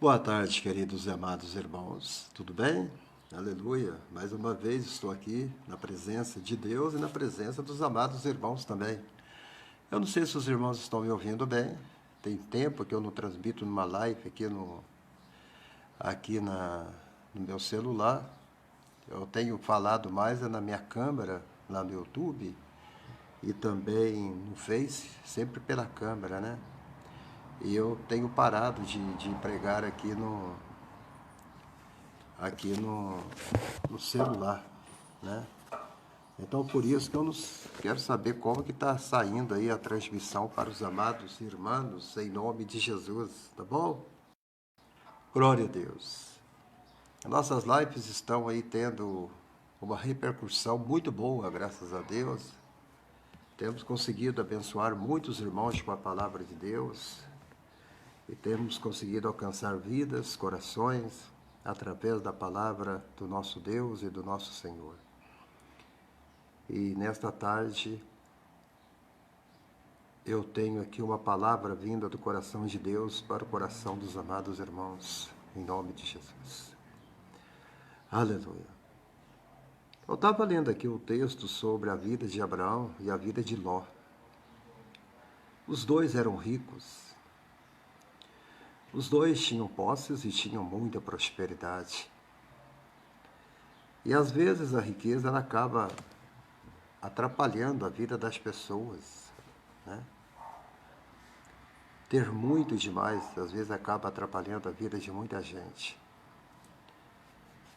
Boa tarde, queridos e amados irmãos. Tudo bem? Aleluia. Mais uma vez estou aqui na presença de Deus e na presença dos amados irmãos também. Eu não sei se os irmãos estão me ouvindo bem. Tem tempo que eu não transmito numa live no meu celular. Eu tenho falado mais na minha câmera, lá no YouTube, e também no Face, sempre pela câmera, né? E eu tenho parado de pregar aqui no celular, né? Então, por isso que eu não quero saber como que está saindo aí a transmissão para os amados irmãos, em nome de Jesus, tá bom? Glória a Deus. Nossas lives estão aí tendo uma repercussão muito boa, graças a Deus. Temos conseguido abençoar muitos irmãos com a palavra de Deus. E temos conseguido alcançar vidas, corações, através da palavra do nosso Deus e do nosso Senhor. E nesta tarde, eu tenho aqui uma palavra vinda do coração de Deus para o coração dos amados irmãos, em nome de Jesus. Aleluia. Eu estava lendo aqui o texto sobre a vida de Abraão e a vida de Ló. Os dois eram ricos. Os dois tinham posses e tinham muita prosperidade. E às vezes a riqueza ela acaba atrapalhando a vida das pessoas, né? Ter muito demais, às vezes acaba atrapalhando a vida de muita gente.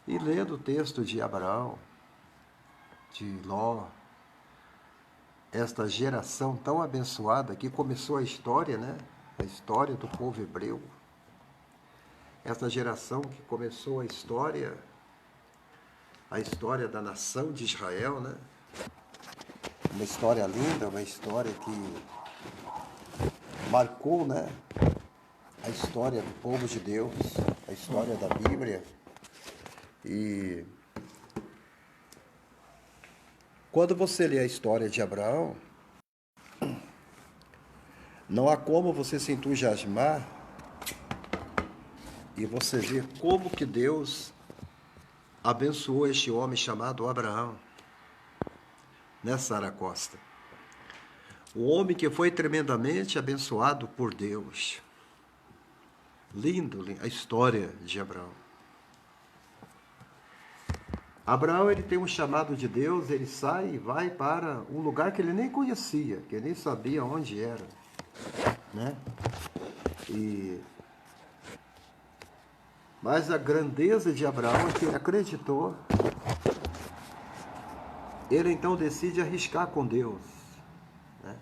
E lendo o texto de Abraão, de Ló, esta geração tão abençoada que começou a história, né? A história do povo hebreu. Essa geração que começou a história da nação de Israel, né? Uma história linda, uma história que marcou, né? A história do povo de Deus, a história da Bíblia. E quando você lê a história de Abraão, não há como você se entusiasmar e você vê como que Deus abençoou este homem chamado Abraão, né, Sara Costa? O homem que foi tremendamente abençoado por Deus. Lindo a história de Abraão. Abraão, ele tem um chamado de Deus, ele sai e vai para um lugar que ele nem conhecia, que ele nem sabia onde era, né? Mas a grandeza de Abraão é que ele acreditou. Ele então decide arriscar com Deus, né?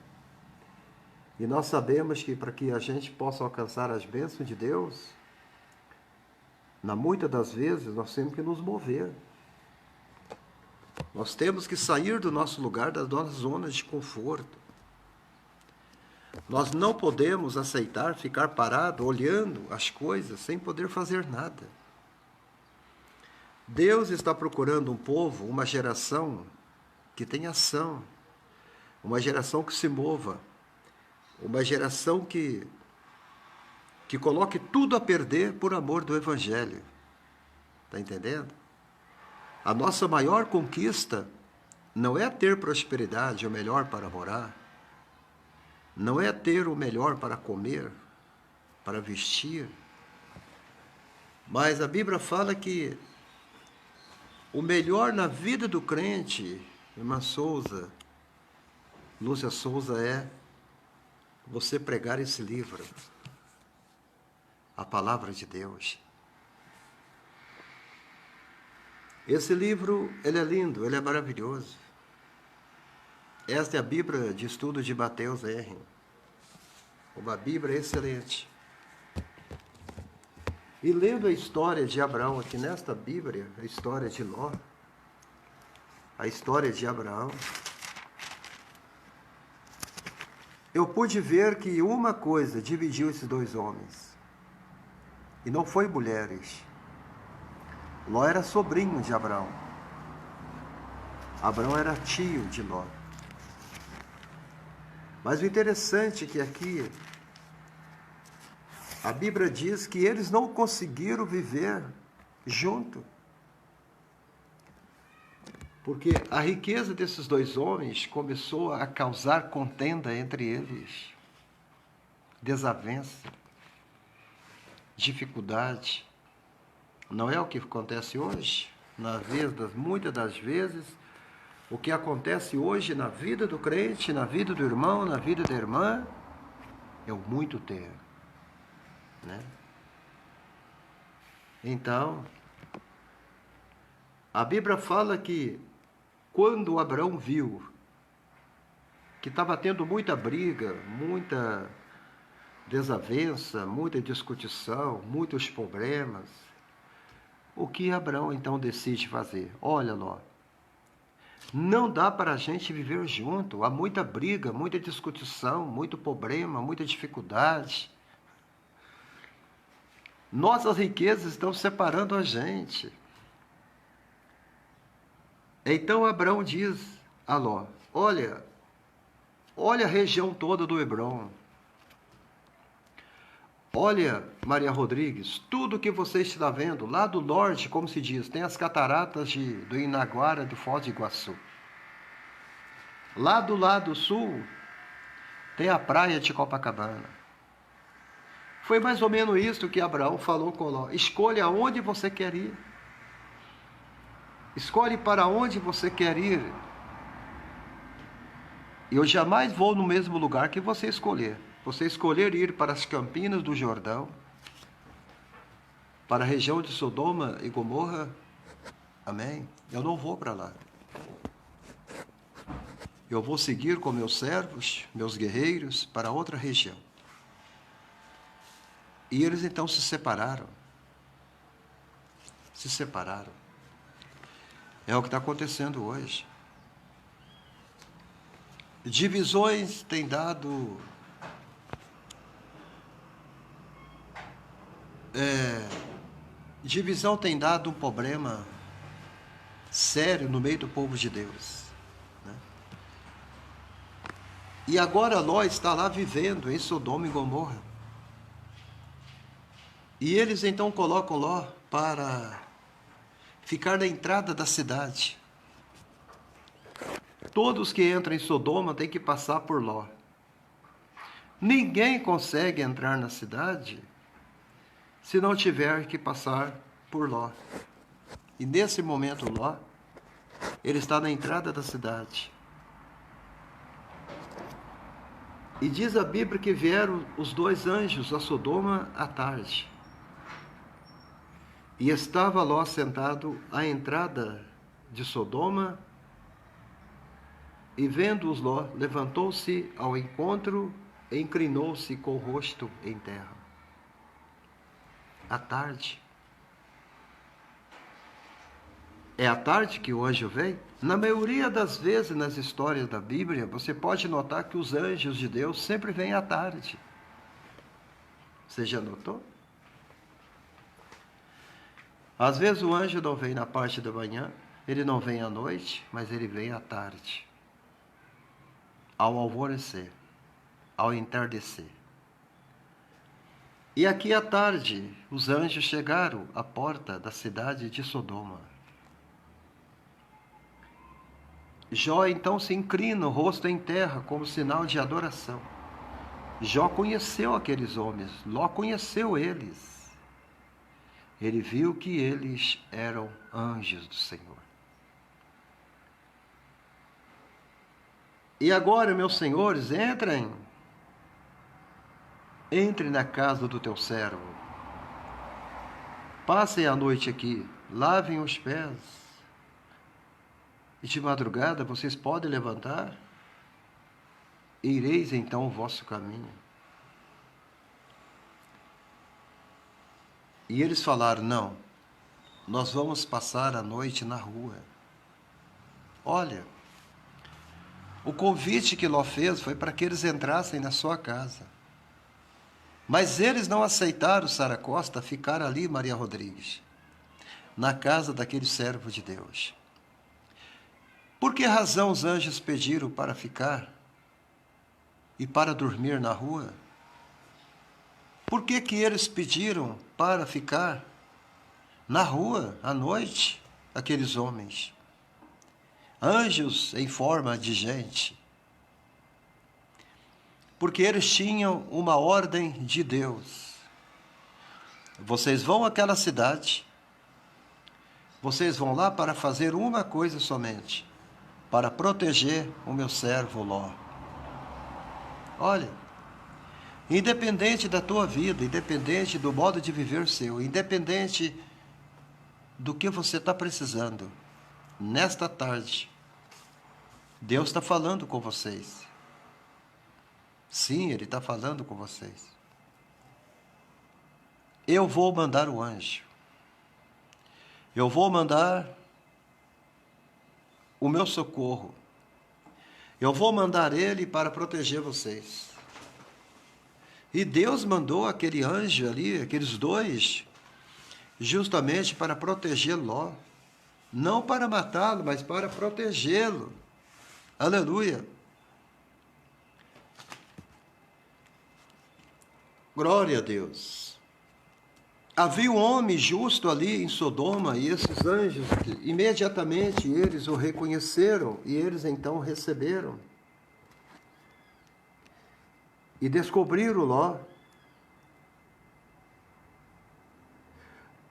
E nós sabemos que para que a gente possa alcançar as bênçãos de Deus, muitas das vezes nós temos que nos mover. Nós temos que sair do nosso lugar, das nossas zonas de conforto. Nós não podemos aceitar ficar parado, olhando as coisas, sem poder fazer nada. Deus está procurando um povo, uma geração que tenha ação, uma geração que se mova, uma geração que coloque tudo a perder por amor do Evangelho. Está entendendo? A nossa maior conquista não é ter prosperidade, o melhor para morar, não é ter o melhor para comer, para vestir. Mas a Bíblia fala que o melhor na vida do crente, irmã Souza, Lúcia Souza, é você pregar esse livro, a palavra de Deus. Esse livro, ele é lindo, ele é maravilhoso. Esta é a Bíblia de estudo de Mateus R. Uma Bíblia excelente. E lendo a história de Abraão aqui nesta Bíblia, a história de Ló, a história de Abraão, eu pude ver que uma coisa dividiu esses dois homens. E não foi mulheres. Ló era sobrinho de Abraão. Abraão era tio de Ló. Mas o interessante é que aqui a Bíblia diz que eles não conseguiram viver junto. Porque a riqueza desses dois homens começou a causar contenda entre eles, desavença, dificuldade. Não é o que acontece hoje? Muitas das vezes, o que acontece hoje na vida do crente, na vida do irmão, na vida da irmã, é o muito ter. Né? Então, a Bíblia fala que quando Abraão viu que estava tendo muita briga, muita desavença, muita discussão, muitos problemas, o que Abraão então decide fazer? Olha, Ló, não dá para a gente viver junto, há muita briga, muita discussão, muito problema, muita dificuldade. Nossas riquezas estão separando a gente. Então Abraão diz a Ló, olha a região toda do Hebrom. Olha, Maria Rodrigues, tudo que você está vendo, lá do norte, como se diz, tem as cataratas do Inaguara, do Foz do Iguaçu. Lá do lado sul, tem a praia de Copacabana. Foi mais ou menos isso que Abraão falou com Ló. Escolha onde você quer ir. Escolhe para onde você quer ir. Eu jamais vou no mesmo lugar que você escolher. Você escolher ir para as Campinas do Jordão, para a região de Sodoma e Gomorra, amém? Eu não vou para lá. Eu vou seguir com meus servos, meus guerreiros, para outra região. E eles então se separaram. Se separaram. É o que está acontecendo hoje. Divisões têm dado divisão tem dado um problema sério no meio do povo de Deus. Né? E agora Ló está lá vivendo em Sodoma e Gomorra. E eles então colocam Ló para ficar na entrada da cidade. Todos que entram em Sodoma têm que passar por Ló. Ninguém consegue entrar na cidade se não tiver que passar por Ló. E nesse momento Ló, ele está na entrada da cidade. E diz a Bíblia que vieram os dois anjos a Sodoma à tarde. E estava Ló sentado à entrada de Sodoma, e vendo-os Ló, levantou-se ao encontro e inclinou-se com o rosto em terra. À tarde. É à tarde que o anjo vem? Na maioria das vezes nas histórias da Bíblia, você pode notar que os anjos de Deus sempre vêm à tarde. Você já notou? Às vezes o anjo não vem na parte da manhã, ele não vem à noite, mas ele vem à tarde. Ao alvorecer, ao entardecer. E aqui à tarde, os anjos chegaram à porta da cidade de Sodoma. Jó então se inclina, o rosto em terra, como sinal de adoração. Jó conheceu aqueles homens, Ló conheceu eles. Ele viu que eles eram anjos do Senhor. E agora, meus senhores, entrem na casa do teu servo. Passem a noite aqui, lavem os pés. E de madrugada vocês podem levantar e ireis então o vosso caminho. E eles falaram, não, nós vamos passar a noite na rua. Olha, o convite que Ló fez foi para que eles entrassem na sua casa. Mas eles não aceitaram, Sara Costa, ficar ali, Maria Rodrigues, na casa daquele servo de Deus. Por que razão os anjos pediram para ficar e para dormir na rua? Por que eles pediram para ficar na rua à noite, aqueles homens? Anjos em forma de gente. Porque eles tinham uma ordem de Deus. Vocês vão àquela cidade, vocês vão lá para fazer uma coisa somente, para proteger o meu servo Ló. Olha, independente da tua vida, independente do modo de viver seu, independente do que você está precisando, nesta tarde, Deus está falando com vocês. Sim, Ele está falando com vocês. Eu vou mandar o anjo. Eu vou mandar o meu socorro. Eu vou mandar ele para proteger vocês. E Deus mandou aquele anjo ali, aqueles dois, justamente para proteger Ló. Não para matá-lo, mas para protegê-lo. Aleluia. Glória a Deus. Havia um homem justo ali em Sodoma, e esses anjos, imediatamente eles o reconheceram, e eles então receberam. E descobriram Ló.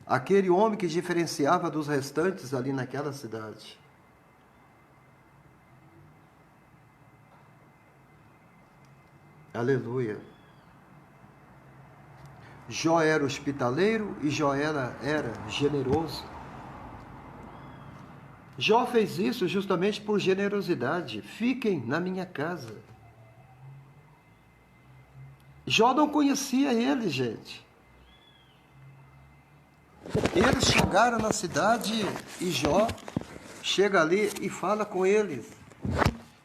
Aquele homem que diferenciava dos restantes ali naquela cidade. Aleluia. Jó era hospitaleiro e Jó era generoso. Jó fez isso justamente por generosidade. Fiquem na minha casa. Jó não conhecia ele, gente. Eles chegaram na cidade e Jó chega ali e fala com eles.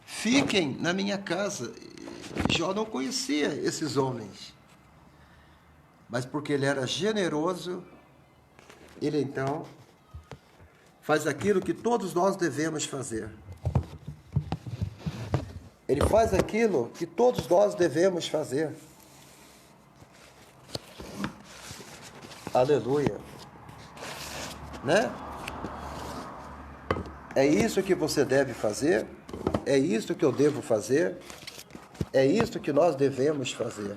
Fiquem na minha casa. Jó não conhecia esses homens. Mas porque ele era generoso, ele então faz aquilo que todos nós devemos fazer. Ele faz aquilo que todos nós devemos fazer. Aleluia. Né? É isso que você deve fazer, é isso que eu devo fazer, é isso que nós devemos fazer.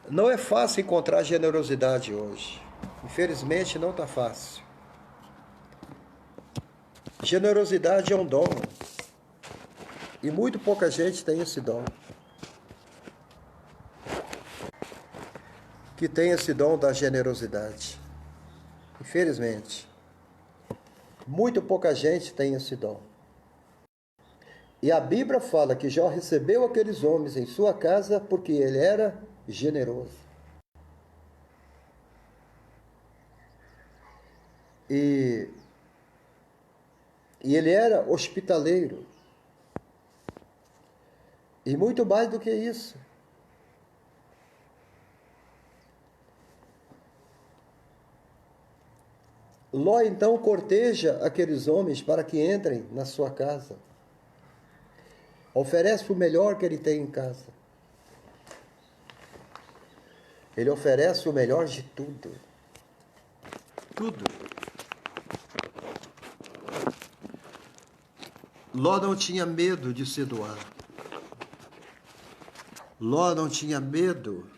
Não é fácil encontrar generosidade hoje. Infelizmente não está fácil. Generosidade é um dom. E muito pouca gente tem esse dom. Que tem esse dom da generosidade. Infelizmente. Muito pouca gente tem esse dom. E a Bíblia fala que Jó recebeu aqueles homens em sua casa porque ele era generoso. E ele era hospitaleiro. E muito mais do que isso. Ló então corteja aqueles homens para que entrem na sua casa. Oferece o melhor que ele tem em casa. Ele oferece o melhor de tudo. Tudo. Ló não tinha medo de se doar. Ló não tinha medo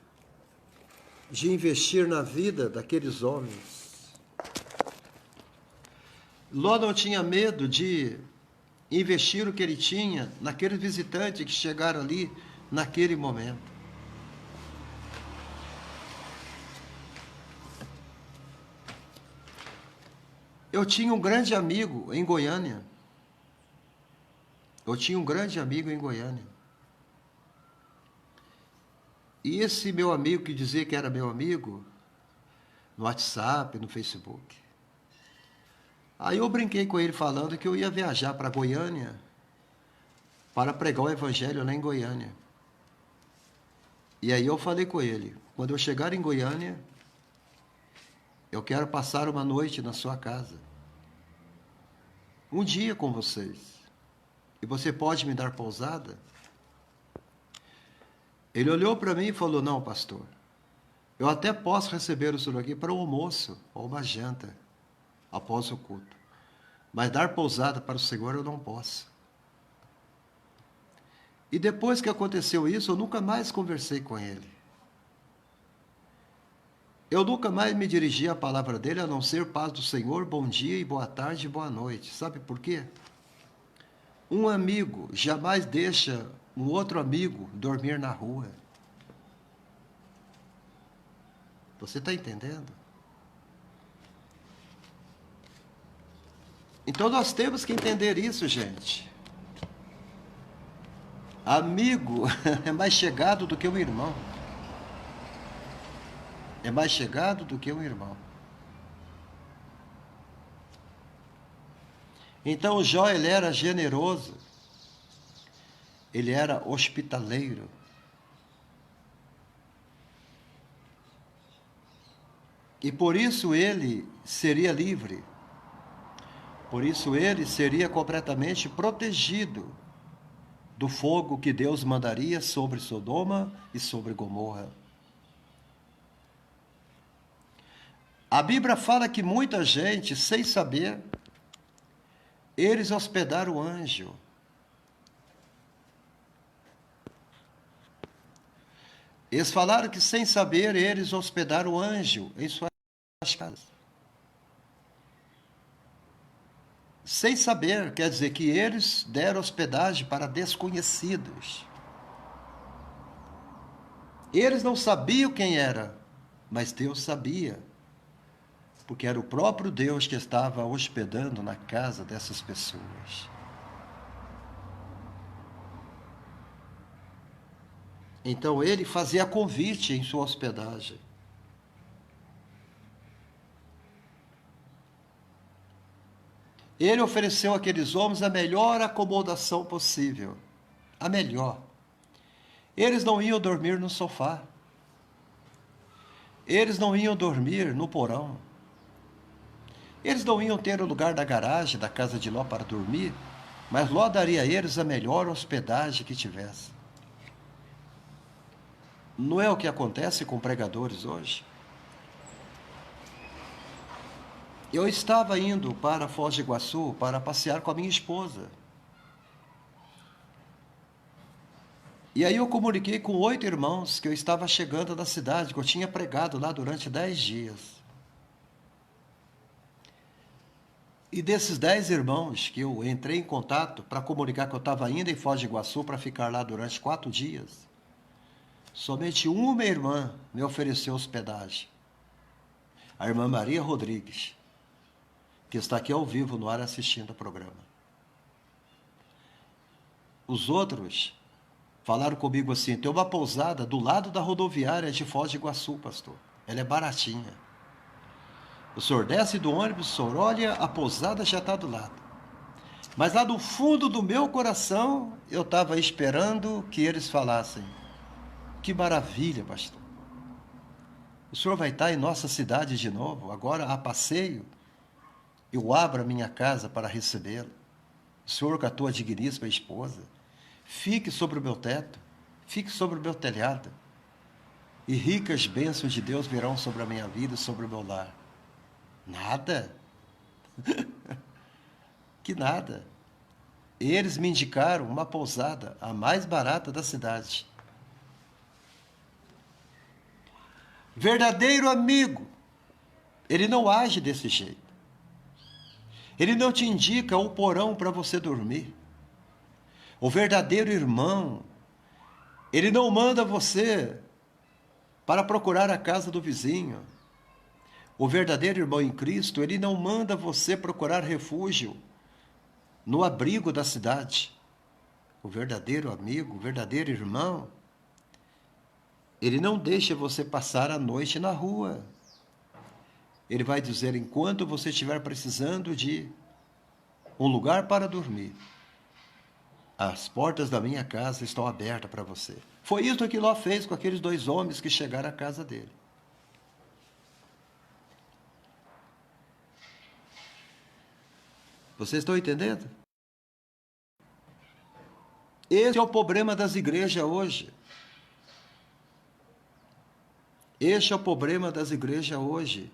de investir na vida daqueles homens. Ló não tinha medo de investir o que ele tinha naqueles visitantes que chegaram ali naquele momento. Eu tinha um grande amigo em Goiânia. E esse meu amigo que dizia que era meu amigo, no WhatsApp, no Facebook. Aí eu brinquei com ele falando que eu ia viajar para Goiânia para pregar o evangelho lá em Goiânia. E aí eu falei com ele, quando eu chegar em Goiânia, eu quero passar uma noite na sua casa. Um dia com vocês. E você pode me dar pousada? Ele olhou para mim e falou, não, pastor, eu até posso receber o senhor aqui para um almoço ou uma janta após o culto. Mas dar pousada para o Senhor eu não posso. E depois que aconteceu isso, eu nunca mais conversei com ele. Eu nunca mais me dirigi à palavra dele, a não ser paz do Senhor, bom dia e boa tarde e boa noite. Sabe por quê? Um amigo jamais deixa um outro amigo dormir na rua. Você está entendendo? Então nós temos que entender isso, gente. Amigo é mais chegado do que um irmão. É mais chegado do que um irmão. Então Jó, ele era generoso. Ele era hospitaleiro. E por isso ele seria livre. Por isso ele seria completamente protegido do fogo que Deus mandaria sobre Sodoma e sobre Gomorra. A Bíblia fala que muita gente, sem saber, eles hospedaram o anjo. Eles falaram que, sem saber, eles hospedaram o anjo em suas casas. Sem saber, quer dizer que eles deram hospedagem para desconhecidos. Eles não sabiam quem era, mas Deus sabia. Porque era o próprio Deus que estava hospedando na casa dessas pessoas. Então ele fazia convite em sua hospedagem. Ele ofereceu àqueles homens a melhor acomodação possível. A melhor. Eles não iam dormir no sofá. Eles não iam dormir no porão. Eles não iam ter o lugar da garagem da casa de Ló para dormir, mas Ló daria a eles a melhor hospedagem que tivesse. Não é o que acontece com pregadores hoje? Eu estava indo para Foz do Iguaçu para passear com a minha esposa. E aí eu comuniquei com 8 irmãos que eu estava chegando da cidade, que eu tinha pregado lá durante 10 dias. E desses 10 irmãos que eu entrei em contato para comunicar que eu estava indo em Foz do Iguaçu para ficar lá durante 4 dias, somente uma irmã me ofereceu hospedagem. A irmã Maria Rodrigues, que está aqui ao vivo no ar assistindo ao programa. Os outros falaram comigo assim, tem uma pousada do lado da rodoviária de Foz do Iguaçu, pastor. Ela é baratinha. O senhor desce do ônibus, o senhor olha, a pousada já está do lado. Mas lá do fundo do meu coração, eu estava esperando que eles falassem, que maravilha, pastor. O senhor vai estar em nossa cidade de novo, agora a passeio. Eu abro a minha casa para recebê-lo. O senhor com a tua digníssima esposa, fique sobre o meu teto, fique sobre o meu telhado, e ricas bênçãos de Deus virão sobre a minha vida e sobre o meu lar. Nada. Que nada. Eles me indicaram uma pousada, a mais barata da cidade. Verdadeiro amigo, ele não age desse jeito. Ele não te indica o porão para você dormir. O verdadeiro irmão, ele não manda você para procurar a casa do vizinho. O verdadeiro irmão em Cristo, ele não manda você procurar refúgio no abrigo da cidade. O verdadeiro amigo, o verdadeiro irmão, ele não deixa você passar a noite na rua. Ele vai dizer, enquanto você estiver precisando de um lugar para dormir, as portas da minha casa estão abertas para você. Foi isso que Ló fez com aqueles 2 homens que chegaram à casa dele. Vocês estão entendendo? Esse é o problema das igrejas hoje. Este é o problema das igrejas hoje.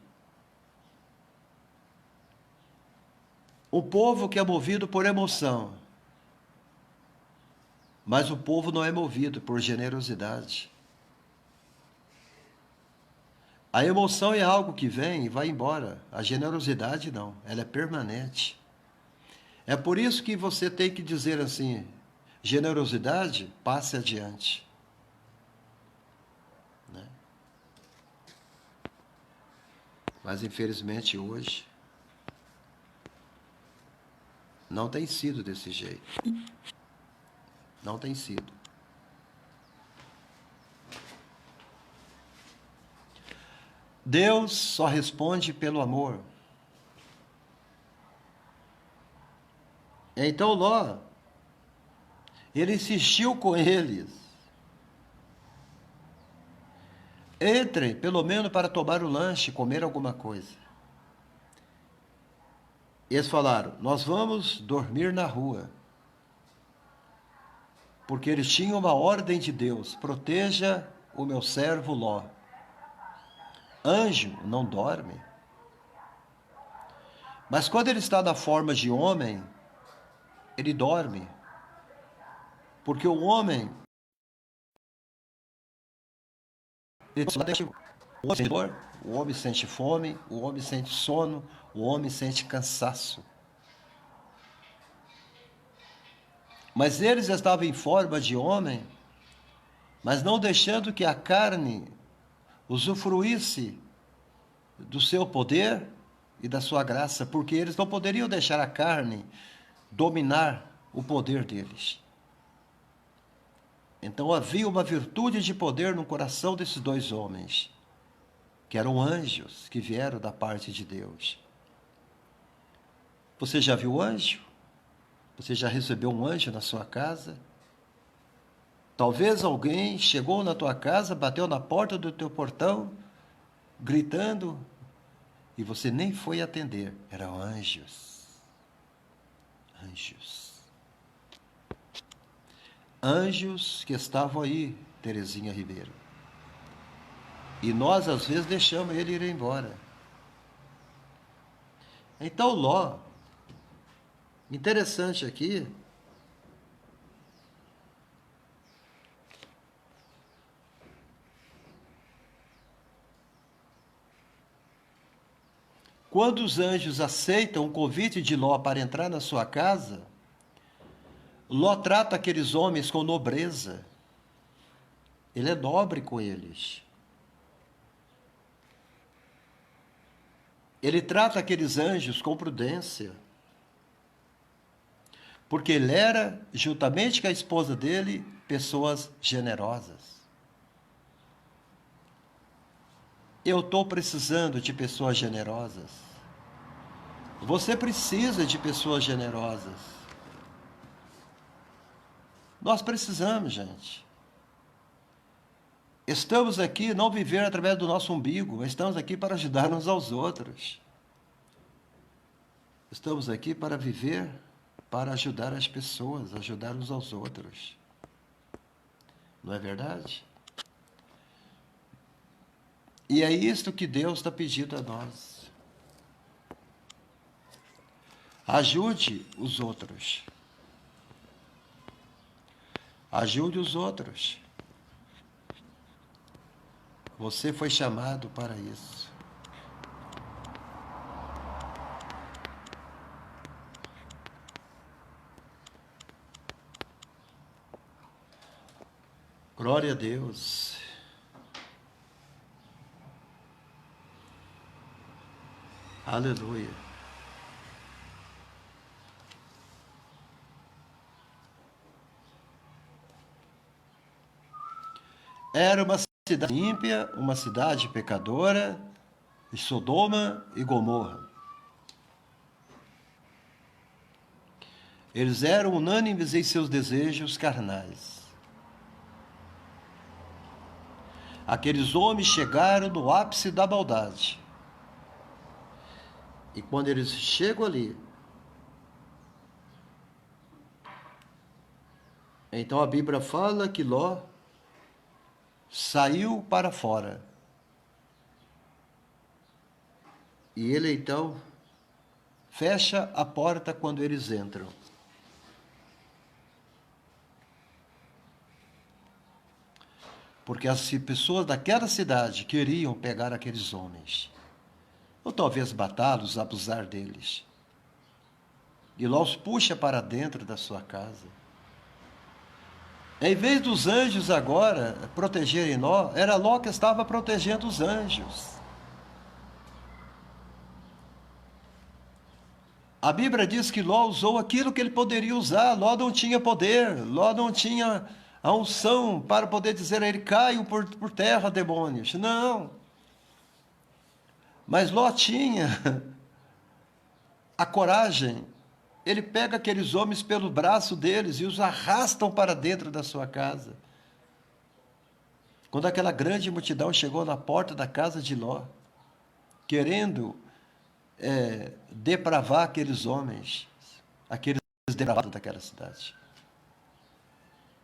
O povo que é movido por emoção, mas o povo não é movido por generosidade. A emoção é algo que vem e vai embora. A generosidade não, ela é permanente. É por isso que você tem que dizer assim, generosidade, passe adiante. Né? Mas infelizmente hoje, não tem sido desse jeito. Não tem sido. Deus só responde pelo amor. Então Ló, ele insistiu com eles. Entrem, pelo menos para tomar o lanche, comer alguma coisa. Eles falaram, nós vamos dormir na rua. Porque eles tinham uma ordem de Deus, proteja o meu servo Ló. Anjo não dorme. Mas quando ele está na forma de homem, ele dorme. Porque o homem, o homem sente fome, o homem sente sono, o homem sente cansaço. Mas eles estavam em forma de homem, mas não deixando que a carne usufruísse do seu poder e da sua graça, porque eles não poderiam deixar a carne dominar o poder deles. Então havia uma virtude de poder no coração desses 2 homens, que eram anjos que vieram da parte de Deus. Você já viu anjo? Você já recebeu um anjo na sua casa? Talvez alguém chegou na tua casa, bateu na porta do teu portão, gritando, e você nem foi atender. Eram anjos. Anjos. Anjos que estavam aí, Terezinha Ribeiro. E nós, às vezes, deixamos ele ir embora. Então, Ló, interessante aqui, quando os anjos aceitam o convite de Ló para entrar na sua casa, Ló trata aqueles homens com nobreza. Ele é nobre com eles. Ele trata aqueles anjos com prudência. Porque ele era, juntamente com a esposa dele, pessoas generosas. Eu estou precisando de pessoas generosas. Você precisa de pessoas generosas. Nós precisamos, gente. Estamos aqui não viver através do nosso umbigo, mas estamos aqui para ajudar uns aos outros. Estamos aqui para viver, para ajudar as pessoas, ajudar uns aos outros. Não é verdade? E é isto que Deus está pedindo a nós. Ajude os outros. Ajude os outros. Você foi chamado para isso. Glória a Deus. Aleluia. Era uma cidade ímpia, uma cidade pecadora, de Sodoma e Gomorra. Eles eram unânimes em seus desejos carnais. Aqueles homens chegaram no ápice da maldade. E quando eles chegam ali, então a Bíblia fala que Ló saiu para fora. E ele então fecha a porta quando eles entram. Porque as pessoas daquela cidade queriam pegar aqueles homens. Ou talvez matá-los, abusar deles. E Ló os puxa para dentro da sua casa. Em vez dos anjos agora protegerem Ló, era Ló que estava protegendo os anjos. A Bíblia diz que Ló usou aquilo que ele poderia usar. Ló não tinha poder, Ló não tinha a unção para poder dizer a ele, caiam por terra, demônios. Não. Mas Ló tinha a coragem. Ele pega aqueles homens pelo braço deles e os arrastam para dentro da sua casa. Quando aquela grande multidão chegou na porta da casa de Ló, querendo depravar aqueles homens, aqueles depravados daquela cidade.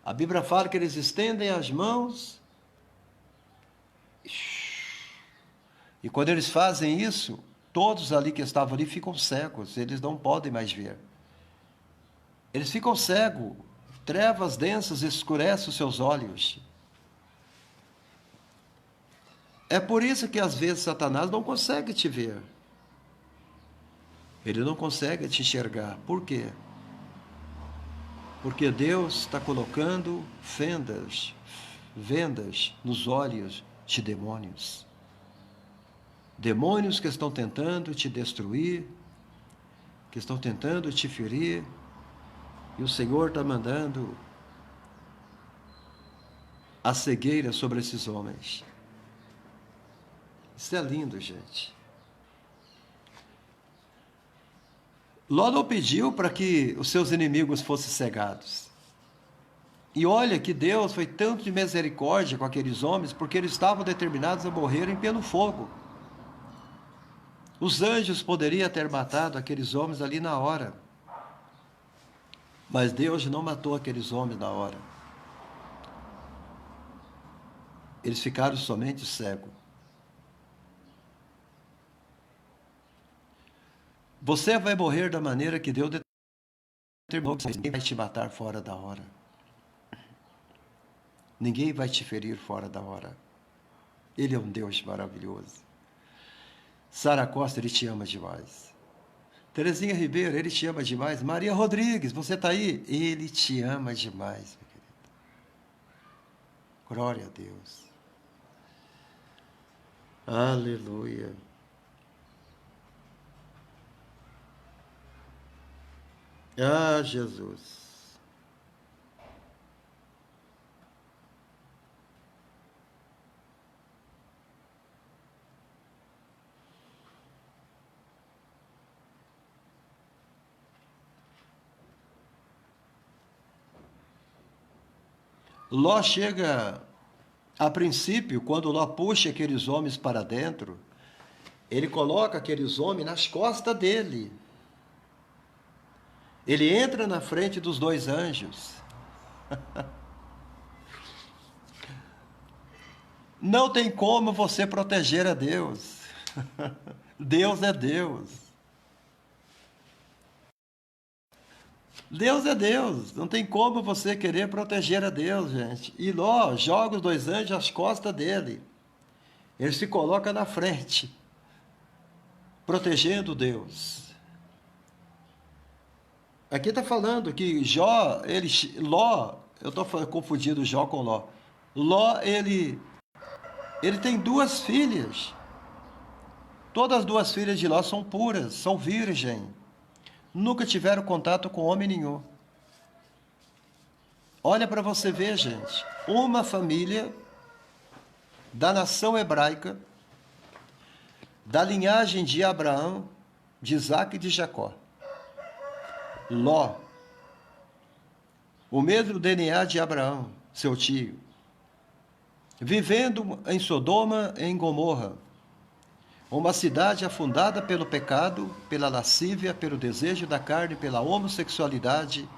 A Bíblia fala que eles estendem as mãos e quando eles fazem isso, todos ali que estavam ali ficam cegos, eles não podem mais ver. Eles ficam cegos, trevas densas escurecem os seus olhos. É por isso que às vezes Satanás não consegue te ver. Ele não consegue te enxergar. Por quê? Porque Deus está colocando vendas nos olhos de demônios. Demônios que estão tentando te destruir, que estão tentando te ferir, e o Senhor está mandando a cegueira sobre esses homens. Isso é lindo, gente. Ló não pediu para que os seus inimigos fossem cegados. E olha que Deus foi tanto de misericórdia com aqueles homens, porque eles estavam determinados a morrerem pelo fogo. Os anjos poderiam ter matado aqueles homens ali na hora. Mas Deus não matou aqueles homens na hora. Eles ficaram somente cegos. Você vai morrer da maneira que Deus determinou. Ninguém vai te matar fora da hora. Ninguém vai te ferir fora da hora. Ele é um Deus maravilhoso. Sara Costa, ele te ama demais. Terezinha Ribeiro, ele te ama demais. Maria Rodrigues, você está aí? Ele te ama demais, meu querido. Glória a Deus. Aleluia. Ah, Jesus. Ló chega, a princípio, quando Ló puxa aqueles homens para dentro, ele coloca aqueles homens nas costas dele. Ele entra na frente dos dois anjos. Não tem como você proteger a Deus. Deus é Deus. Deus é Deus. Não tem como você querer proteger a Deus, gente. E Ló joga os dois anjos às costas dele. Ele se coloca na frente, protegendo Deus. Aqui está falando que Ló, eu estou confundindo Jó com Ló. Ló, ele tem duas filhas. Todas as duas filhas de Ló são puras, são virgens. Nunca tiveram contato com homem nenhum. Olha para você ver, gente. Uma família da nação hebraica, da linhagem de Abraão, de Isaac e de Jacó. Ló, o mesmo DNA de Abraão, seu tio, vivendo em Sodoma e em Gomorra, uma cidade afundada pelo pecado, pela lascívia, pelo desejo da carne, pela homossexualidade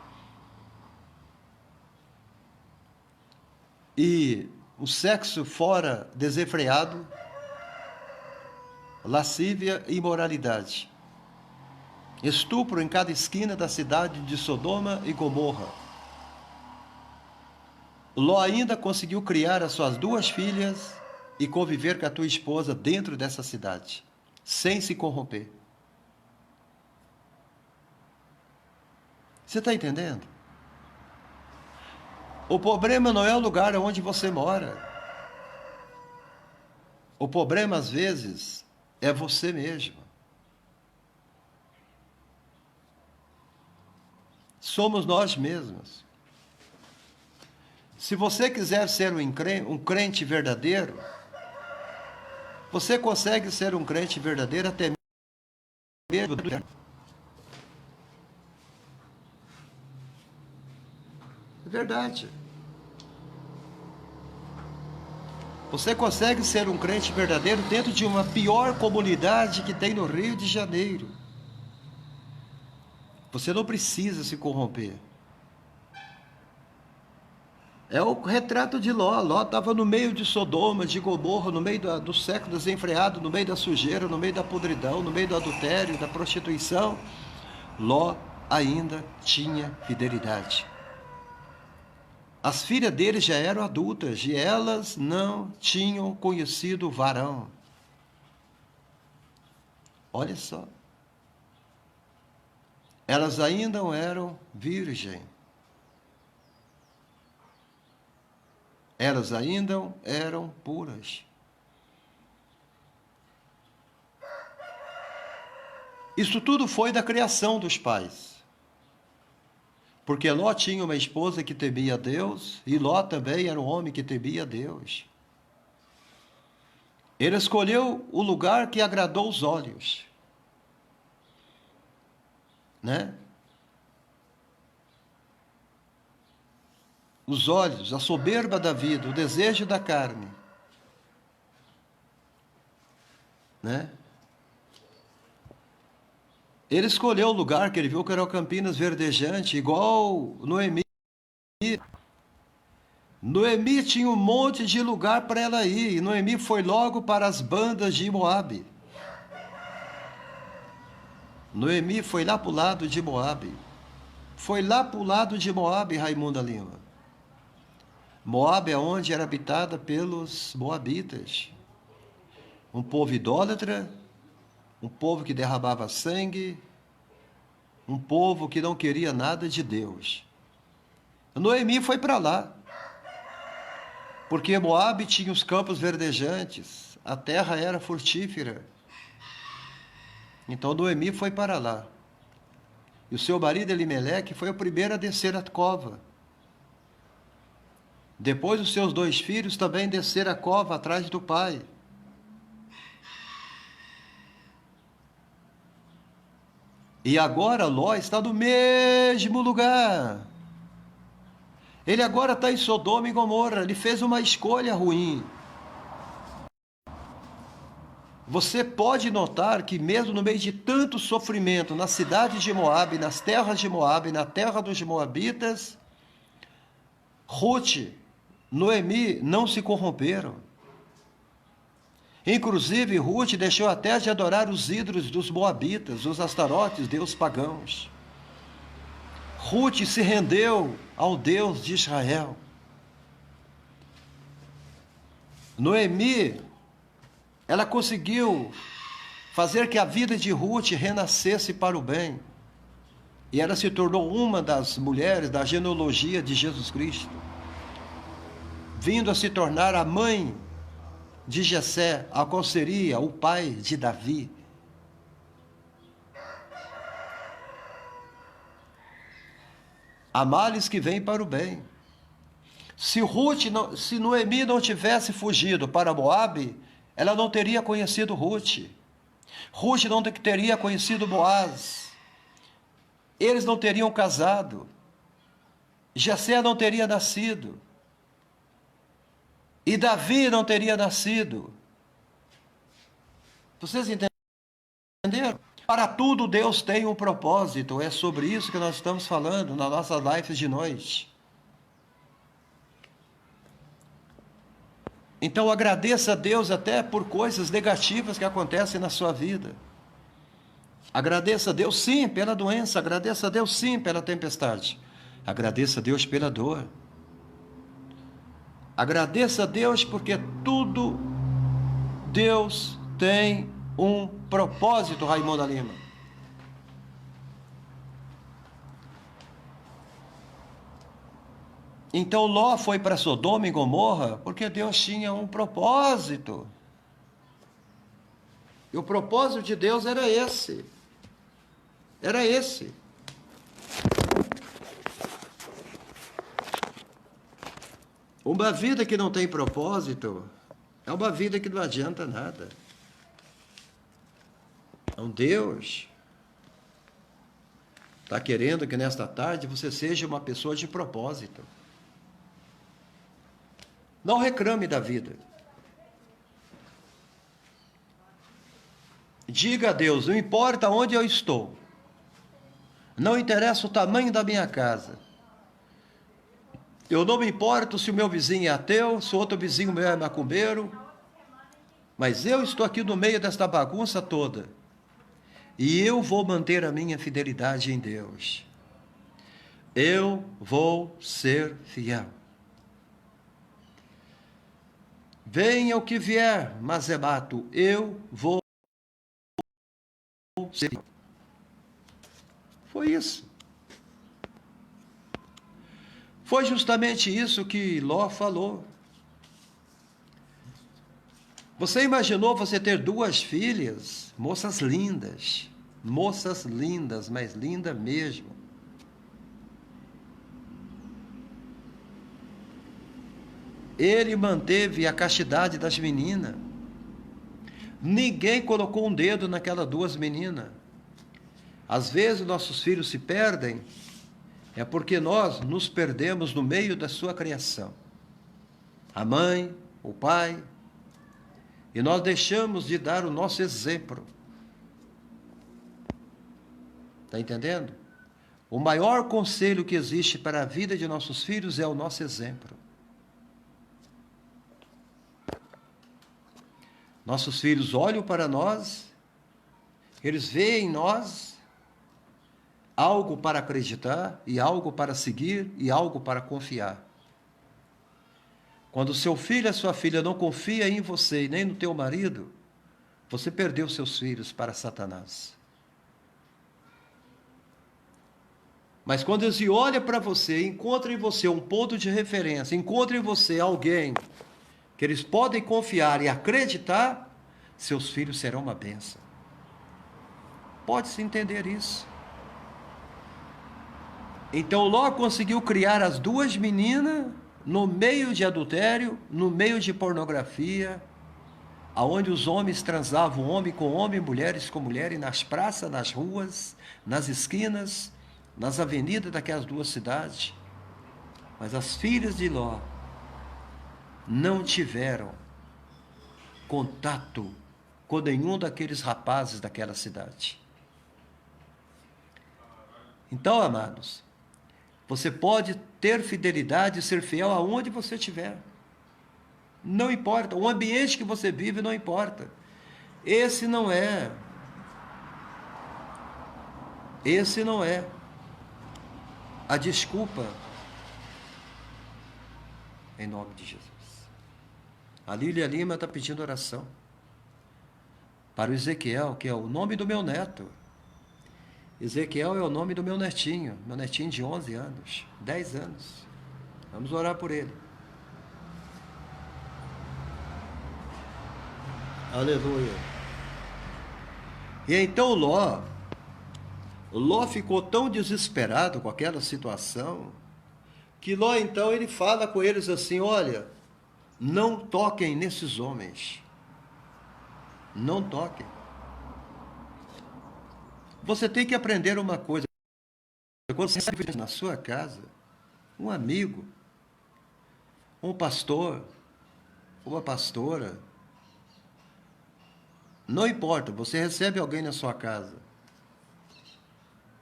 e o sexo fora desenfreado, lascívia e imoralidade. Estupro em cada esquina da cidade de Sodoma e Gomorra. Ló ainda conseguiu criar as suas duas filhas e conviver com a tua esposa dentro dessa cidade, sem se corromper. Você está entendendo? O problema não é o lugar onde você mora. O problema, às vezes, é você mesmo. Somos nós mesmos. Se você quiser ser um crente verdadeiro, você consegue ser um crente verdadeiro até mesmo. É verdade. Você consegue ser um crente verdadeiro dentro de uma pior comunidade que tem no Rio de Janeiro. Você não precisa se corromper. É o retrato de Ló. Ló estava no meio de Sodoma, de Gomorra, no meio do século desenfreado, no meio da sujeira, no meio da podridão, no meio do adultério, da prostituição. Ló ainda tinha fidelidade. As filhas dele já eram adultas e elas não tinham conhecido o varão. Olha só. Elas ainda eram virgens. Elas ainda eram puras. Isso tudo foi da criação dos pais. Porque Ló tinha uma esposa que temia a Deus, e Ló também era um homem que temia a Deus. Ele escolheu o lugar que agradou os olhos. Né? Os olhos, a soberba da vida, o desejo da carne. Né? Ele escolheu o lugar que ele viu que era o Campinas verdejante, igual Noemi. Noemi tinha um monte de lugar para ela ir, e Noemi foi logo para as bandas de Moabe. Noemi foi lá para o lado de Moabe. Foi lá para o lado de Moabe, Raimunda Lima. Moabe é onde era habitada pelos moabitas. Um povo idólatra, um povo que derramava sangue, um povo que não queria nada de Deus. Noemi foi para lá, porque Moabe tinha os campos verdejantes, a terra era frutífera. Então Noemi foi para lá. E o seu marido Elimeleque foi o primeiro a descer a cova. Depois os seus dois filhos também desceram a cova atrás do pai. E agora Ló está no mesmo lugar. Ele agora está em Sodoma e Gomorra. Ele fez uma escolha ruim. Você pode notar que mesmo no meio de tanto sofrimento na cidade de Moabe, nas terras de Moabe, na terra dos moabitas, Ruth, Noemi não se corromperam. Inclusive, Ruth deixou até de adorar os ídolos dos moabitas, os astarotes, deus pagãos. Ruth se rendeu ao Deus de Israel. Noemi ela conseguiu fazer que a vida de Ruth renascesse para o bem. E ela se tornou uma das mulheres da genealogia de Jesus Cristo, vindo a se tornar a mãe de Jessé, a qual seria o pai de Davi. Há males que vêm para o bem. Se Noemi não tivesse fugido para Moabe, ela não teria conhecido Ruth. Ruth não teria conhecido Boaz. Eles não teriam casado. Jessé não teria nascido. E Davi não teria nascido. Vocês entenderam? Para tudo Deus tem um propósito. É sobre isso que nós estamos falando nas nossas lives de noite. Então agradeça a Deus até por coisas negativas que acontecem na sua vida. Agradeça a Deus sim pela doença, agradeça a Deus sim pela tempestade. Agradeça a Deus pela dor. Agradeça a Deus porque tudo Deus tem um propósito, Raimonda Lima. Então Ló foi para Sodoma e Gomorra porque Deus tinha um propósito. E o propósito de Deus era esse. Era esse. Uma vida que não tem propósito é uma vida que não adianta nada. Então Deus está querendo que nesta tarde você seja uma pessoa de propósito. Não reclame da vida. Diga a Deus, não importa onde eu estou. Não interessa o tamanho da minha casa. Eu não me importo se o meu vizinho é ateu, se o outro vizinho meu é macumbeiro. Mas eu estou aqui no meio desta bagunça toda. E eu vou manter a minha fidelidade em Deus. Eu vou ser fiel. Venha o que vier, Mazebato, eu vou ser fiel. Foi isso. Foi justamente isso que Ló falou. Você imaginou você ter duas filhas, moças lindas, mas linda mesmo. Ele manteve a castidade das meninas. Ninguém colocou um dedo naquelas duas meninas. Às vezes nossos filhos se perdem, é porque nós nos perdemos no meio da sua criação. A mãe, o pai, e nós deixamos de dar o nosso exemplo. Está entendendo? O maior conselho que existe para a vida de nossos filhos é o nosso exemplo. Nossos filhos olham para nós, eles veem em nós algo para acreditar, e algo para seguir, e algo para confiar. Quando o seu filho e a sua filha não confia em você e nem no teu marido, você perdeu seus filhos para Satanás. Mas quando eles olham para você, encontram em você um ponto de referência, encontram em você alguém que eles podem confiar e acreditar, seus filhos serão uma bênção. Pode-se entender isso. Então Ló conseguiu criar as duas meninas no meio de adultério, no meio de pornografia, aonde os homens transavam homem com homem, mulheres com mulher, e nas praças, nas ruas, nas esquinas, nas avenidas daquelas duas cidades. Mas as filhas de Ló não tiveram contato com nenhum daqueles rapazes daquela cidade. Então, amados, você pode ter fidelidade e ser fiel aonde você estiver. Não importa. O ambiente que você vive não importa. Esse não é a desculpa. Em nome de Jesus. A Lília Lima está pedindo oração. para o Ezequiel, que é o nome do meu neto. Ezequiel é o nome do meu netinho de 11 anos, 10 anos. Vamos orar por ele. Aleluia. E então Ló ficou tão desesperado com aquela situação, que Ló então ele fala com eles assim: olha, não toquem nesses homens. Não toquem. Você tem que aprender uma coisa. Quando você recebe na sua casa um amigo, um pastor, uma pastora, não importa, você recebe alguém na sua casa.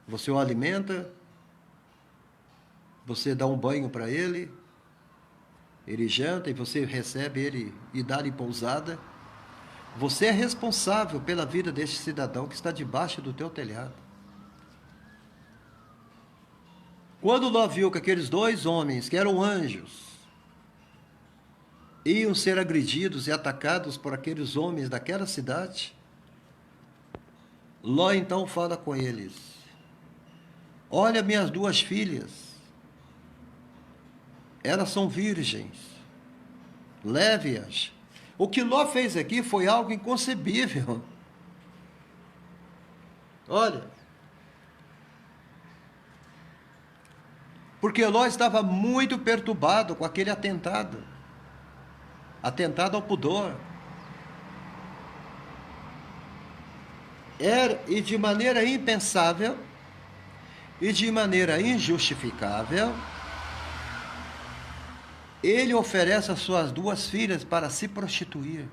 Você o alimenta, você dá um banho para ele, ele janta e você recebe ele e dá-lhe pousada. Você é responsável pela vida deste cidadão que está debaixo do teu telhado. Quando Ló viu que aqueles dois homens, que eram anjos, iam ser agredidos e atacados por aqueles homens daquela cidade, Ló então fala com eles: olha, minhas duas filhas, elas são virgens, leve-as. O que Ló fez aqui foi algo inconcebível. Olha, porque Ló estava muito perturbado com aquele atentado ao pudor. E de maneira impensável e de maneira injustificável, ele oferece as suas duas filhas para se prostituir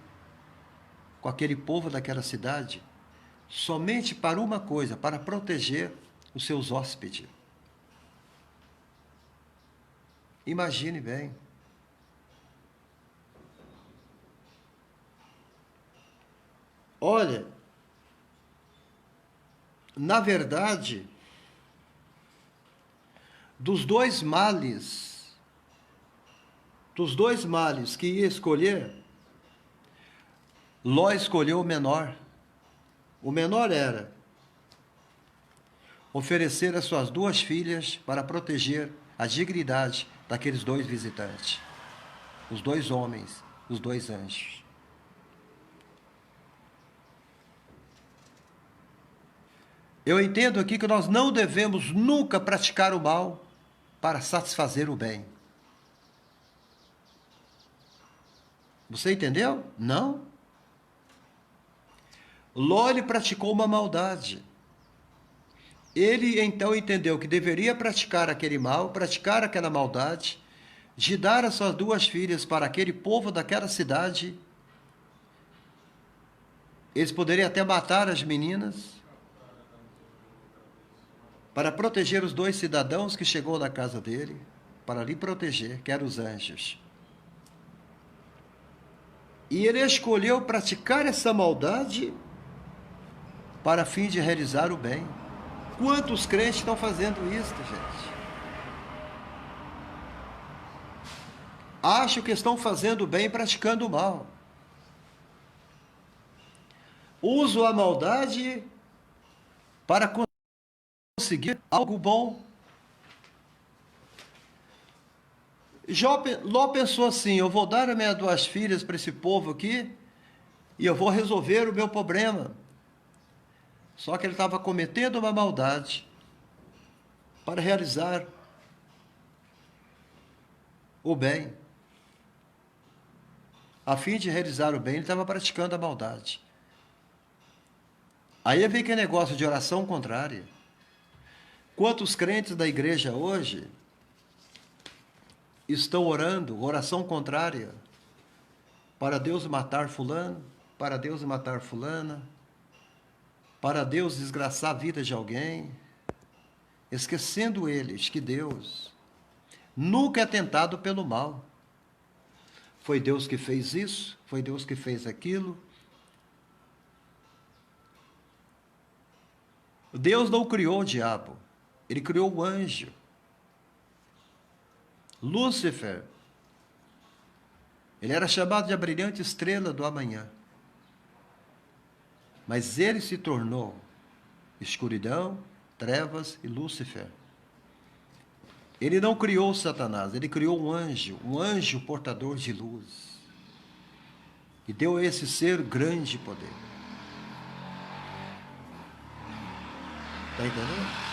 com aquele povo daquela cidade, somente para uma coisa: para proteger os seus hóspedes. Imagine bem. Olha, na verdade, dos dois males que ia escolher, Ló escolheu o menor. O menor era oferecer as suas duas filhas para proteger a dignidade daqueles dois visitantes, os dois homens, os dois anjos. Eu entendo aqui que nós não devemos nunca praticar o mal para satisfazer o bem. Você entendeu? Não. Ló praticou uma maldade. Ele então entendeu que deveria praticar aquele mal, praticar aquela maldade, de dar as suas duas filhas para aquele povo daquela cidade. Eles poderiam até matar as meninas, para proteger os dois cidadãos que chegou na casa dele, para lhe proteger, que eram os anjos. E ele escolheu praticar essa maldade para fim de realizar o bem. Quantos crentes estão fazendo isso, gente? Acham que estão fazendo o bem praticando o mal. Usam a maldade para conseguir algo bom. Ló pensou assim: eu vou dar as minhas duas filhas para esse povo aqui e eu vou resolver o meu problema. Só que ele estava cometendo uma maldade para realizar o bem. A fim de realizar o bem, ele estava praticando a maldade. Aí vem que negócio de oração contrária. Quantos crentes da igreja hoje estão orando oração contrária para Deus matar fulano, para Deus matar fulana, para Deus desgraçar a vida de alguém, esquecendo eles que Deus nunca é tentado pelo mal. Foi Deus que fez isso, foi Deus que fez aquilo. Deus não criou o diabo, ele criou o anjo. Lúcifer, ele era chamado de a brilhante estrela do amanhã. Mas ele se tornou escuridão, trevas e Lúcifer. Ele não criou Satanás, ele criou um anjo portador de luz. E deu a esse ser grande poder. Está entendendo?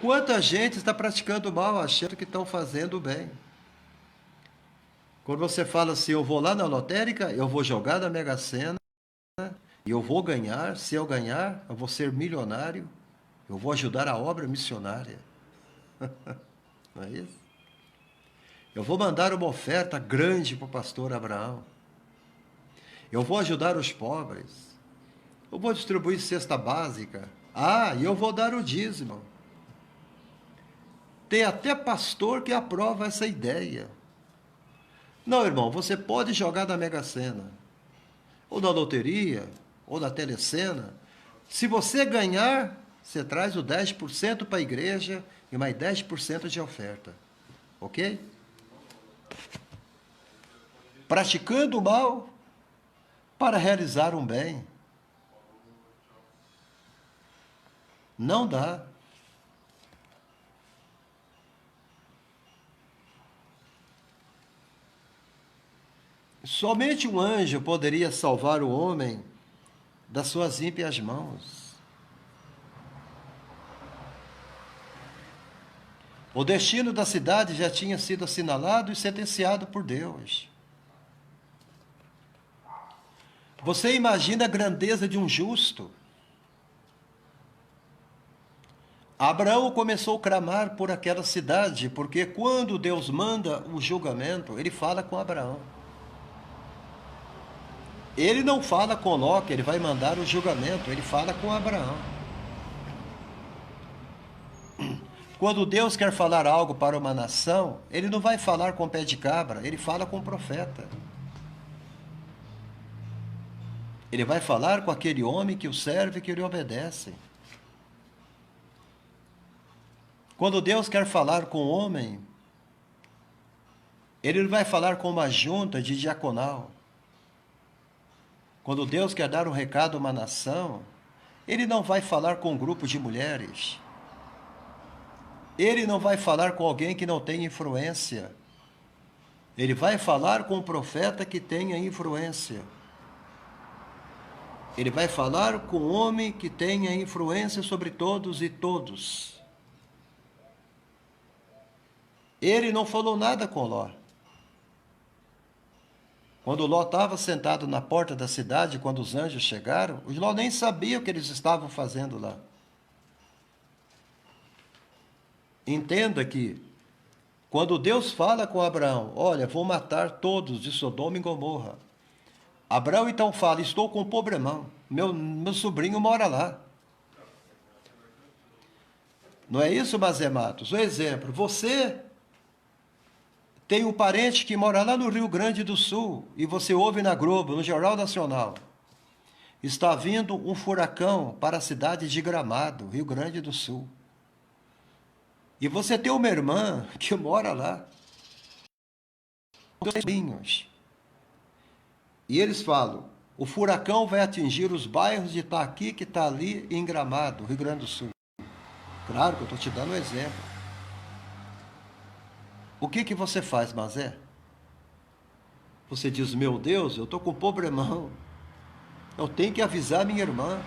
Quanta gente está praticando mal, achando que estão fazendo bem. Quando você fala assim, eu vou lá na lotérica, eu vou jogar na Mega Sena, e eu vou ganhar, se eu ganhar, eu vou ser milionário, eu vou ajudar a obra missionária. Não é isso? Eu vou mandar uma oferta grande para o pastor Abraão. Eu vou ajudar os pobres. Eu vou distribuir cesta básica. Ah, e eu vou dar o dízimo. Tem até pastor que aprova essa ideia. Não, irmão, você pode jogar na Mega Sena, ou na loteria, ou na telecena. Se você ganhar, você traz o 10% para a igreja e mais 10% de oferta. Ok? Praticando o mal para realizar um bem. Não dá. Somente um anjo poderia salvar o homem das suas ímpias mãos. O destino da cidade já tinha sido assinalado e sentenciado por Deus. Você imagina a grandeza de um justo? Abraão começou a clamar por aquela cidade, porque quando Deus manda o julgamento, ele fala com Abraão. Ele não fala com Ló, que ele vai mandar o julgamento, ele fala com Abraão. Quando Deus quer falar algo para uma nação, ele não vai falar com pé de cabra, ele fala com o profeta. Ele vai falar com aquele homem que o serve e que lhe obedece. Quando Deus quer falar com o homem, ele não vai falar com uma junta de diaconal. Quando Deus quer dar um recado a uma nação, ele não vai falar com um grupo de mulheres. Ele não vai falar com alguém que não tem influência. Ele vai falar com um profeta que tenha influência. Ele vai falar com um homem que tenha influência sobre todos e todos. Ele não falou nada com Ló. Quando Ló estava sentado na porta da cidade, quando os anjos chegaram, os Ló nem sabia o que eles estavam fazendo lá. Entenda que, quando Deus fala com Abraão, olha, vou matar todos de Sodoma e Gomorra. Abraão então fala, estou com um problemão, meu sobrinho mora lá. Não é isso, Mazé Matos? Um exemplo, você tem um parente que mora lá no Rio Grande do Sul e você ouve na Globo, no Jornal Nacional. Está vindo um furacão para a cidade de Gramado, Rio Grande do Sul. E você tem uma irmã que mora lá. E eles falam, o furacão vai atingir os bairros de Itaqui, que está ali em Gramado, Rio Grande do Sul. Claro que eu estou te dando um exemplo. O que você faz, Mazé? Você diz, meu Deus, eu estou com um problemão. Eu tenho que avisar minha irmã.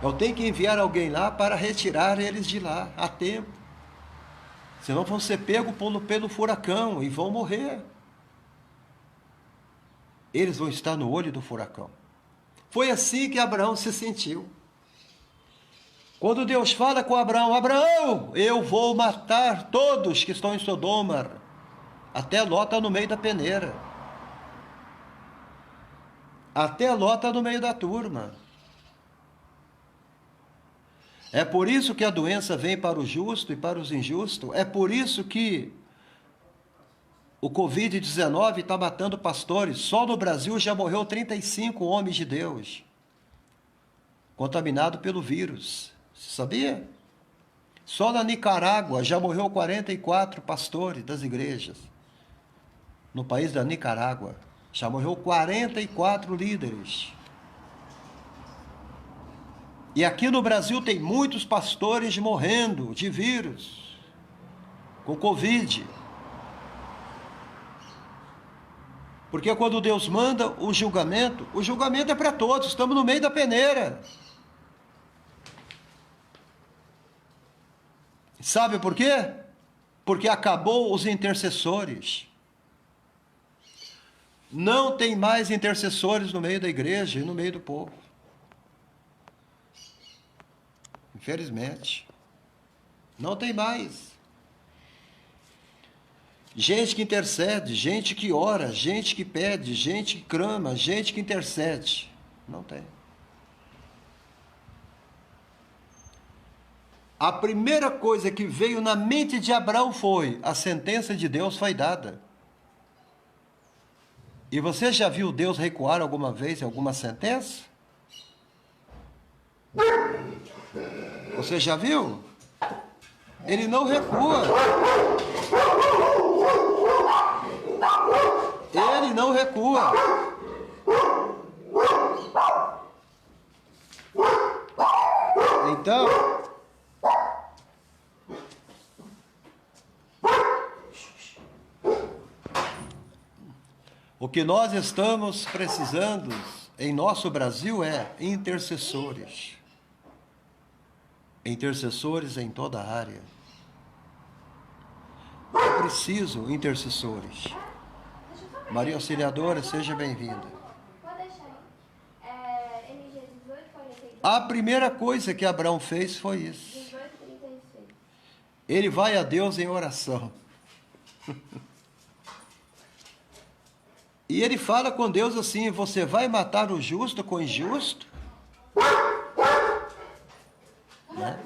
Eu tenho que enviar alguém lá para retirar eles de lá, a tempo. Senão vão ser pegos pelo furacão e vão morrer. Eles vão estar no olho do furacão. Foi assim que Abraão se sentiu. Quando Deus fala com Abraão, Abraão, eu vou matar todos que estão em Sodoma. Até Ló está no meio da peneira. Até Ló está no meio da turma. É por isso que a doença vem para o justo e para os injustos. É por isso que o Covid-19 está matando pastores. Só no Brasil já morreu 35 homens de Deus contaminados pelo vírus. Você sabia? Só na Nicarágua já morreu 44 pastores das igrejas. No país da Nicarágua. Já morreu 44 líderes. E aqui no Brasil tem muitos pastores morrendo de vírus, com Covid. Porque quando Deus manda o julgamento é para todos, estamos no meio da peneira. Sabe por quê? Porque acabou os intercessores. Não tem mais intercessores no meio da igreja e no meio do povo. Infelizmente. Não tem mais. Gente que intercede, gente que ora, gente que pede, gente que clama, gente que intercede. Não tem. A primeira coisa que veio na mente de Abraão foi: a sentença de Deus foi dada. E você já viu Deus recuar alguma vez em alguma sentença? Você já viu? Ele não recua. Ele não recua. Então, o que nós estamos precisando em nosso Brasil é intercessores. Intercessores em toda a área. É preciso intercessores. Maria Auxiliadora, seja bem-vinda. Pode deixar aí. MG 18:42. A primeira coisa que Abraão fez foi isso. 18:36. Ele vai a Deus em oração. E ele fala com Deus assim: você vai matar o justo com o injusto? Né?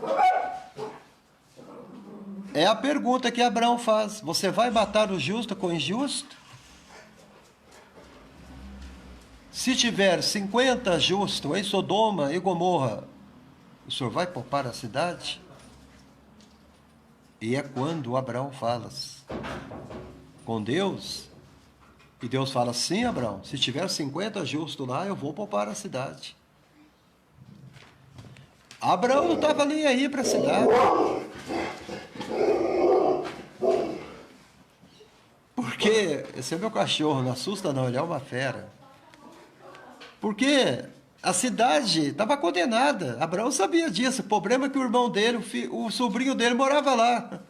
É a pergunta que Abraão faz. Você vai matar o justo com o injusto? Se tiver 50 justos em Sodoma e Gomorra, o senhor vai poupar a cidade? E é quando Abraão fala com Deus, e Deus fala: sim, Abraão, se tiver 50 justos lá, eu vou poupar a cidade. Abraão não estava nem aí para a cidade. Porque, esse é meu cachorro, não assusta não, ele é uma fera. Porque a cidade estava condenada. Abraão sabia disso. O problema é que o irmão dele, o sobrinho dele, morava lá.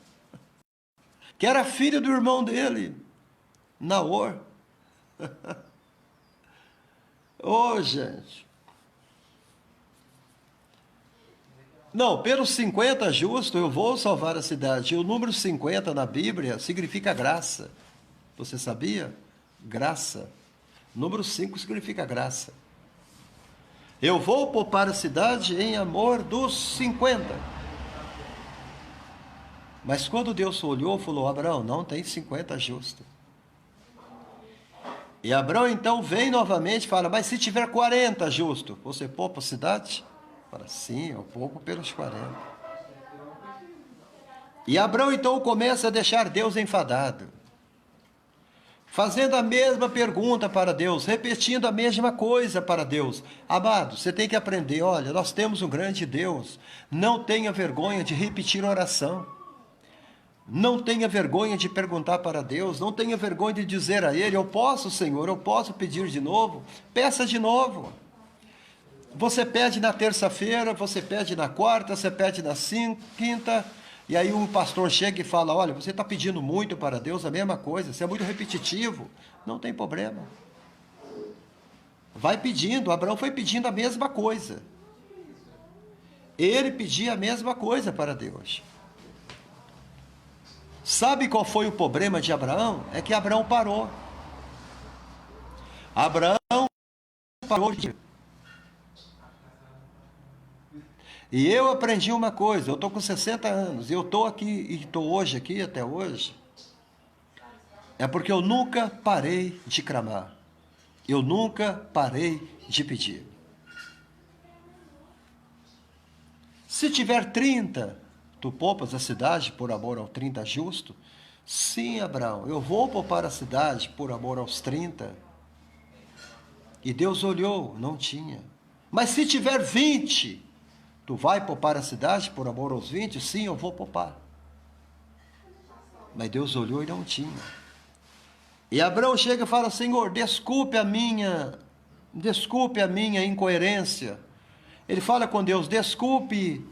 Que era filho do irmão dele, Naor. Ô, gente. Não, pelos 50 justos eu vou salvar a cidade. E o número 50 na Bíblia significa graça. Você sabia? Graça. Número 5 significa graça. Eu vou poupar a cidade em amor dos 50. Mas quando Deus olhou, falou: Abraão, não tem 50 justos. E Abraão então vem novamente e fala: mas se tiver 40 justos, você poupa a cidade? Fala: sim, eu poupo pelos 40. E Abraão então começa a deixar Deus enfadado, fazendo a mesma pergunta para Deus, repetindo a mesma coisa para Deus. Amado, você tem que aprender: olha, nós temos um grande Deus. Não tenha vergonha de repetir oração. Não tenha vergonha de perguntar para Deus. Não tenha vergonha de dizer a Ele: eu posso, Senhor, eu posso pedir de novo. Peça de novo. Você pede na terça-feira, você pede na quarta, você pede na quinta. E aí o pastor chega e fala: olha, você está pedindo muito para Deus, a mesma coisa, você é muito repetitivo. Não tem problema. Vai pedindo. Abraão foi pedindo a mesma coisa. Ele pedia a mesma coisa para Deus. Sabe qual foi o problema de Abraão? É que Abraão parou. Abraão parou de... E eu aprendi uma coisa: eu estou com 60 anos, e eu estou aqui, e estou hoje aqui, até hoje, é porque eu nunca parei de clamar. Eu nunca parei de pedir. Se tiver 30, tu poupas a cidade por amor ao 30 justo? Sim, Abraão, eu vou poupar a cidade por amor aos 30. E Deus olhou, não tinha. Mas se tiver 20, tu vai poupar a cidade por amor aos 20? Sim, eu vou poupar. Mas Deus olhou e não tinha. E Abraão chega e fala: Senhor, desculpe a minha incoerência. Ele fala com Deus: desculpe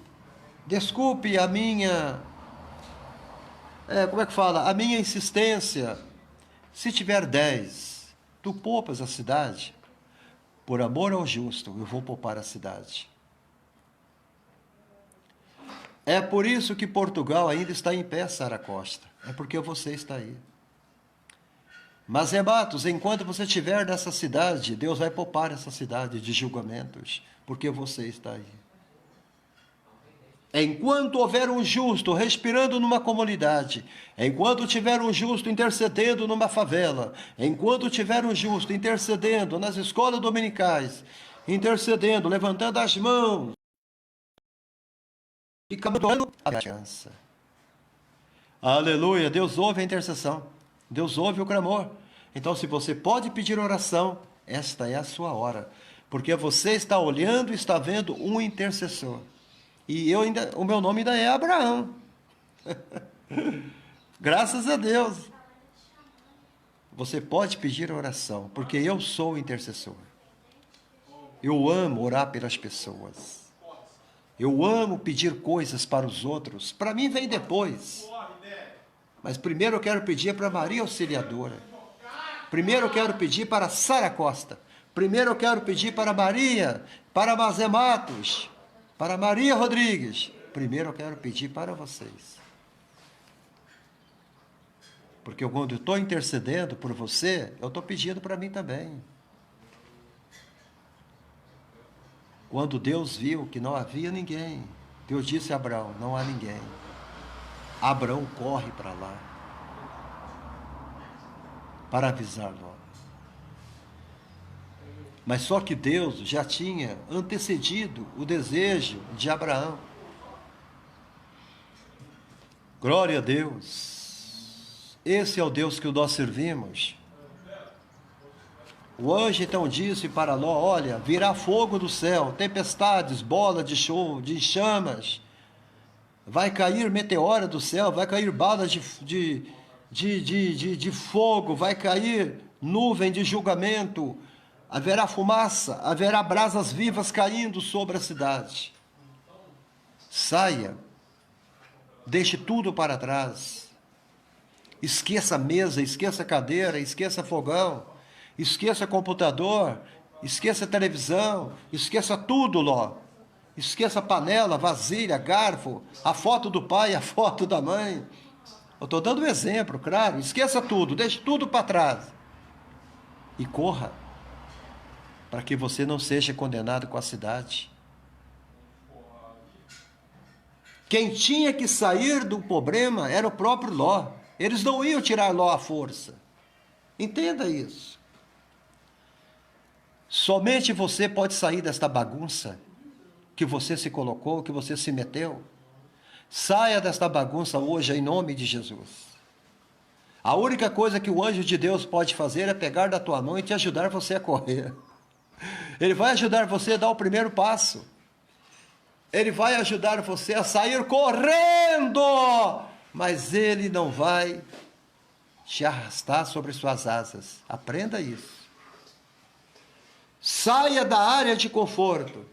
a minha, como é que fala? A minha insistência. Se tiver 10, tu poupas a cidade. Por amor ao justo, eu vou poupar a cidade. É por isso que Portugal ainda está em pé, Sara Costa. É porque você está aí. Mas, Matos, enquanto você estiver nessa cidade, Deus vai poupar essa cidade de julgamentos, porque você está aí. Enquanto houver um justo respirando numa comunidade, enquanto tiver um justo intercedendo numa favela, enquanto tiver um justo intercedendo nas escolas dominicais, intercedendo, levantando as mãos e clamando a aliança. Aleluia, Deus ouve a intercessão, Deus ouve o clamor. Então, se você pode pedir oração, esta é a sua hora, porque você está olhando e está vendo um intercessor. E o meu nome ainda é Abraão. Graças a Deus. Você pode pedir oração, porque eu sou o intercessor. Eu amo orar pelas pessoas. Eu amo pedir coisas para os outros. Para mim vem depois. Mas primeiro eu quero pedir para Maria Auxiliadora. Primeiro eu quero pedir para Sara Costa. Primeiro eu quero pedir para Maria, para Mazé Matos, para Maria Rodrigues. Primeiro eu quero pedir para vocês. Porque quando eu estou intercedendo por você, eu estou pedindo para mim também. Quando Deus viu que não havia ninguém, Deus disse a Abraão: não há ninguém. Abraão corre para lá, para avisar Ló. Mas só que Deus já tinha antecedido o desejo de Abraão. Glória a Deus. Esse é o Deus que nós servimos. O anjo então disse para Ló: olha, virá fogo do céu, tempestades, bola de show, de chamas, vai cair meteora do céu, vai cair bala de fogo, vai cair nuvem de julgamento, haverá fumaça, haverá brasas vivas caindo sobre a cidade. Saia, deixe tudo para trás, esqueça a mesa, esqueça a cadeira, esqueça fogão, esqueça computador, esqueça televisão, esqueça tudo, Ló. Esqueça panela, vasilha, garfo, a foto do pai, a foto da mãe. Eu estou dando um exemplo, claro. Esqueça tudo, deixe tudo para trás. E corra, para que você não seja condenado com a cidade. Quem tinha que sair do problema era o próprio Ló. Eles não iam tirar Ló à força. Entenda isso. Somente você pode sair desta bagunça que você se colocou, que você se meteu. Saia desta bagunça hoje em nome de Jesus. A única coisa que o anjo de Deus pode fazer é pegar da tua mão e te ajudar você a correr. Ele vai ajudar você a dar o primeiro passo. Ele vai ajudar você a sair correndo, mas ele não vai te arrastar sobre suas asas. Aprenda isso. Saia da área de conforto,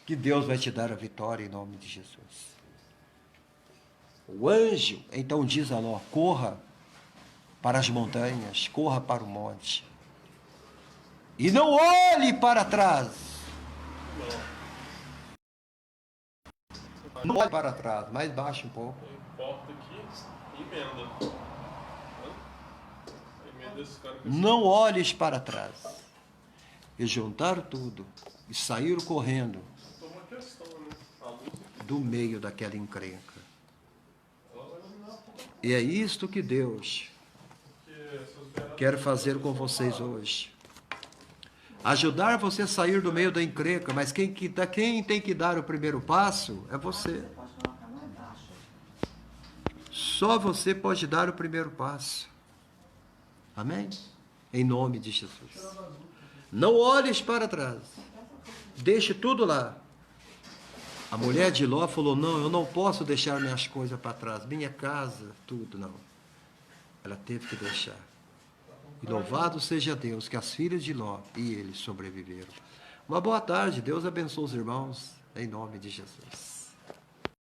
que Deus vai te dar a vitória em nome de Jesus. O anjo então diz a Ló: corra para as montanhas, corra para o monte, e não olhe para trás. Não olhe para trás, mais baixo um pouco. Importa aqui, emenda. Emenda esse cara. Não olhes para trás. E juntaram tudo e saíram correndo do meio daquela encrenca. E é isto que Deus quer fazer com vocês hoje. Ajudar você a sair do meio da encrenca, mas quem tem que dar o primeiro passo é você. Só você pode dar o primeiro passo. Amém? Em nome de Jesus. Não olhes para trás. Deixe tudo lá. A mulher de Ló falou, não, eu não posso deixar minhas coisas para trás. Minha casa, tudo, não. Ela teve que deixar. E louvado seja Deus que as filhas de Ló e ele sobreviveram. Uma boa tarde. Deus abençoe os irmãos. Em nome de Jesus.